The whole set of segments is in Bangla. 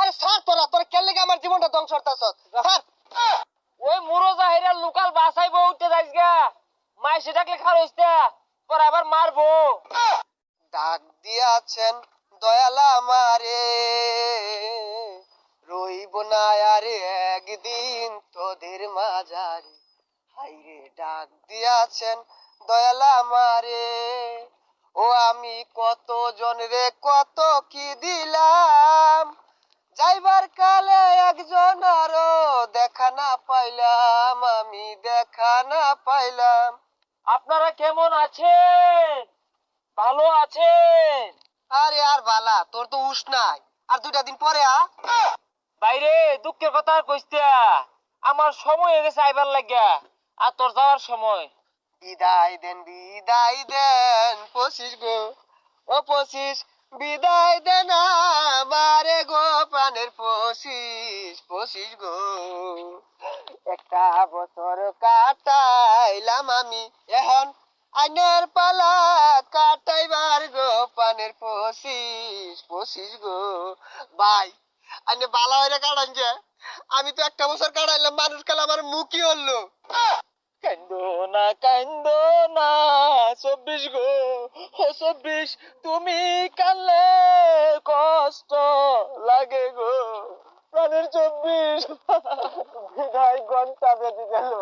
আরে স্যার তোর কেন লেগে আমার জীবনটা ধ্বংস করতেছস স্যার? ওই মুরো জাহিরা লোকাল বাসাইবো উঠতে যাইস গা, মাই সেটাকে খারইস্তা পর আবার মারবো। ডাক দিয়াছেন দয়াল আমারে, রইব না আরে একদিন তোদের মাঝারে। হাইরে ডাক দিয়াছেন দয়াল আমারে, ও আমি কত জনরে কত কি দিলাম, যাইবার কালে একজন আরো দেখা না পাইলাম, আমি দেখা না পাইলাম। আপনারা কেমন আছেন? ভালো আছেন? আরে আর বালা, তোর তো উস নাই, আর 2টা দিন পরে বাইরে দুঃখের কথা আর কইস্তা, আমার সময় হয়ে গেছে আইবার লাগিয়া, আর তোর যাওয়ার সময়। বিদায় দেন পশিস গো, ও পশিস বিদায় দেন আমারে গো, প্রাণের পশিস গো। একটা বছর কাটাইলাম আমি, এখন আইনের পালা কাটাইবার গো, প্রাণের পশিস গো। ভাই আইনে বালা হইরা কাটান যে, আমি তো একটা বছর কাটাইলাম, মানুষ কাল আমার মুখই হলো। কান্দো কান্দো না 24 গো, ও 24 তুমি কানলে কষ্ট লাগে গো, প্রাণের 24 বিদায় ঘন্টা বেজে গেল।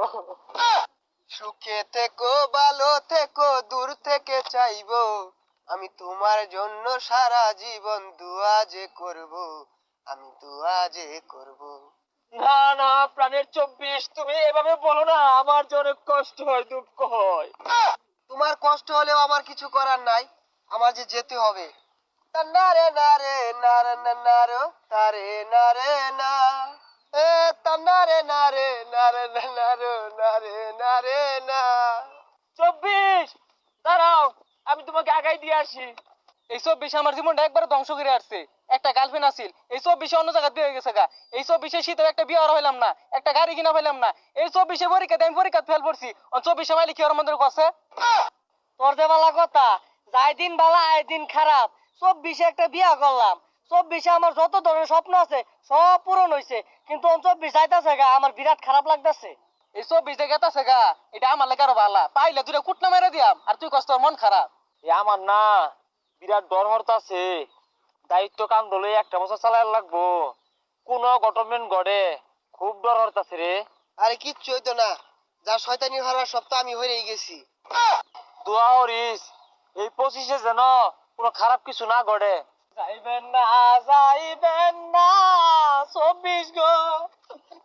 সুখে থেকো ভালো থেকো, দূর থেকে চাইবো আমি তোমার জন্য সারা জীবন দুয়া যে করব, আমি দুয়া যে করব। না না প্রাণের 24 তুমি এভাবে বলো না, আমার যে অনেক কষ্ট হয়, দুঃখ হয়। তোমার কষ্ট হলেও আমার কিছু করার নাই, আমার যে যেতে হবে। নারে নারে নারে নারে তারে নারে না, এ তান্নারে নারে নারে নারে নারে নারে না। 24 দাঁড়াও, আমি তোমাকে আগাই দিয়ে আসি। এই 24 আমার জীবনটা একবার ধ্বংস করে আসছে। একটা গার্লফ্রেন্ড আছিল, এই 24 অন্য জায়গায় বিয়ে হয়ে গেছে গা। এই 24 শীতের একটা বিয়ে আর হইলাম না, একটা গাড়ি কিনা পাইলাম না। এই 24 পরীক্ষাতে আমি পরীক্ষা ফেল পড়ছি, 24 মাইলে কি ওর মধ্যে কছে তোর যে বালা কথা, যাই দিন বালা আই দিন খারাপ। 24 একটা বিয়া করলাম, 24 আমার যত ধরনের স্বপ্ন আছে সব পূরণ হয়েছে, কিন্তু 24 যাইতাছে গা, আমার বিরাট খারাপ লাগতাছে। এই 24 যে গেতাছে গা, এটা আমার লেগে আরো ভালা, পাইলে দুটা কুটনা মেরে দিয়াম, আর তুই কষ্ট মন খারাপ। এ আমার না বিরাট ডর হরতাছে, দায়িত্ব কাম ধরে একটা বছর চালাই লাগবো, কোন গভর্নমেন্ট গড়ে, খুব ডর হরতাছে রে। আরে কিচ্ছু হইতো না, যা শয়তানি হওয়ার সব তো আমি হয়েই গেছি। দোয়া করিস এই 25 যেন কোনো খারাপ কিছু না ঘটে। যাইবেন না 24 গো,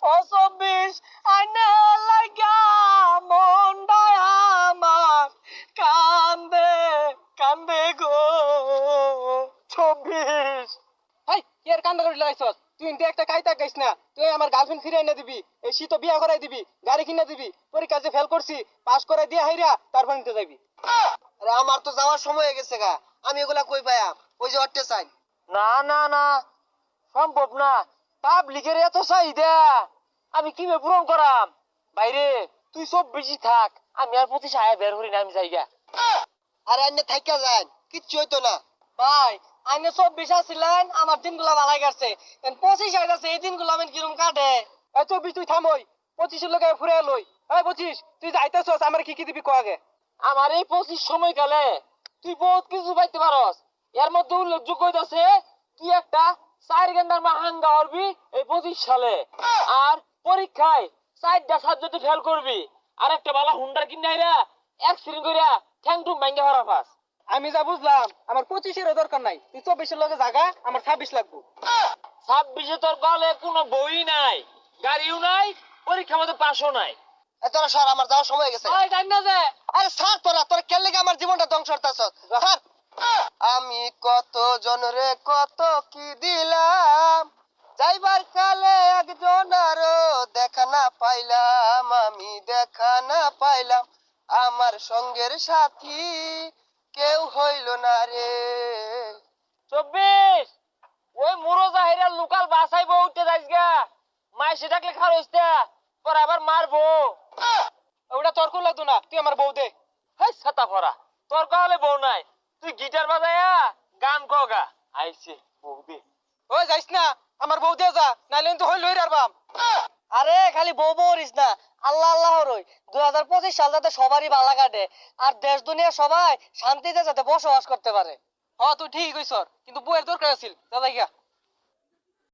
ও 24 আইনা লাগা মনটা আমার কান্দে কান্দে গো 24। হাই কি আর কান্দা করে লাগাইছস? তুই ইনতে একটা কাইতা গাইস না, তুই আমার গার্লফ্রেন্ড ফিরে এনে দিবি, এই শীত বিয়া করাই দিবি, গাড়ি কিনে দিবি, পরীক্ষা যে ফেল করছি পাস করাই দিয়া হাইরা তারপর নিতে যাবি। আরে আমার তো যাওয়ার সময় হয়ে গেছে গা, আমি এগুলা কই পাইয়াম? ওই যে অট্টে চাই। না না না সম্ভব না, পাবলিকের এত চাহিদা আমি কিভাবে পূরণ করাম? বাইরে তুই সব বেশি থাক, আমি আর 25 আয়া বের করি না, আমি যাইগা। আরে আইনে থাইকা যান, কিচ্ছু হইতো না। ভাই আইনে 24 আসিলেন, আমার দিনগুলা ভালাই গেছে, 25 আইতাছে, এই দিনগুলো আমি কিরম কাটে? এই 24 তুই থামই, 25 এর লগে ফুরে লই। এই 25 তুই যাইতাছস, আমার কি কি দিবি কো আগে। আমার এই 25 সময়কালে তুই বহুত কিছু পাইতে পারস, এর মধ্যে উল্লেখযোগ্য হইতাছে তুই একটা 4 গেন্দার মাহাঙ্গা হরবি এই 25 সালে, আর পরীক্ষায় 4টা সাবজেক্টে ফেল করবি, আর একটা বালা হুন্ডার কিনে আইরা অ্যাক্সিডেন্ট কইরা ঠ্যাং টুং ভাঙ্গা হারা পাস। আমি যা বুঝলাম আমার 25-এর দরকার নাই, তুই 24-এর লগে জাগা, আমার 26 লাগবো। 26-এ তোর গলে কোনো বই নাই, গাড়িও নাই, পরীক্ষা মতো পাসও নাই। তোরা সর, আমার যাওয়ার সময় হয়ে গেছে। ওই জান না যে আরে স্যার তোরা কেন লেগে আমার জীবনটা ধ্বংস করতেছস স্যার? আমি কত জনরে কত কি দিলাম, যাইবার কালে একজন আরো দেখা না পাইলাম, আমি দেখা না পাইলাম, আমার সঙ্গের সাথী কেউ হইল না রে। 24 ওই মুরো জাহিরা লোকাল বাসাইবো উঠতে যাইস গা, মাই সেটাকে খারইস্তা পর আবার মারবো। ওটা তর্ক লাগতো না, তুই আমার বউ দে। হাই ছাতা ভরা, তর্ক হলে বউ নাই, তুই গিটার বাজায়া গান কগা আইছে বউ দে। ওই যাইস না, আমার বউ দিয়ে যা নাইলে কিন্তু হইল হইরার বাম। আরে খালি বউ বউরিস না, আল্লাহ আল্লাহ রই 2025 সাল যাতে সবারই ভালো কাটে আর দেশ দুনিয়া সবাই শান্তিতে যাতে বসবাস করতে পারে। হ তুই ঠিক কইছর, কিন্তু বউয়ের দরকার আছিল, যা যাই গা।